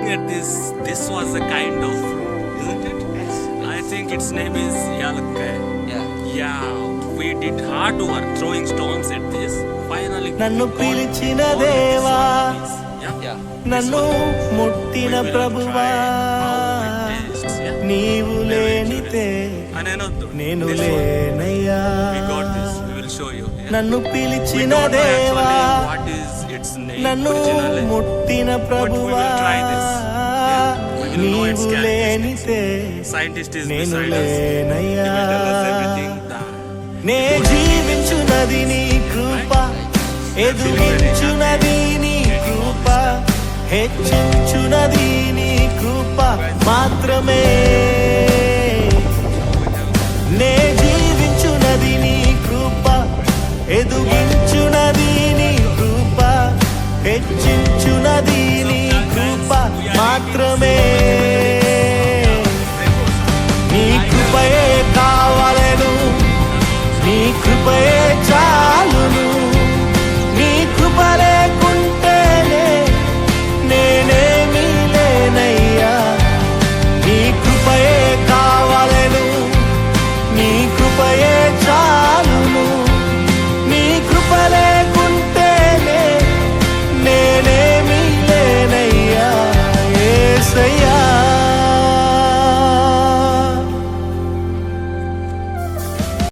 at this was a kind of fruit, isn't it? Yes. I think its name is yalakkai. Yeah. Yeah, we did hard work throwing stones at this. Finally, నన్ను God పిలిచిన all of this దేవా, one piece. Yeah. Yeah. నన్ను ముట్టిన We will ప్రభువా, try how it tastes. Yeah. నీవు లేనితే And another, నేను this one. లేనయ్యా. We got this. We will show you. Yeah. నన్ను We పిలిచిన don't know దేవా, actually what is its name నన్ను originally. ముట్టిన But we ప్రభువా, will try this. Yeah. We will know its నీవు characteristics. లేనితే Scientist is నేను beside us. He లేనయ్యా. will tell us everything. నే జీవించునది నీ కృప, ఎదుగించునది నీ కృప, హెచ్చించునది నీ కృప మాత్రమే. నే జీవించునది నీ కృప, ఎదుగించునది నీ కృప, హెచ్చించునది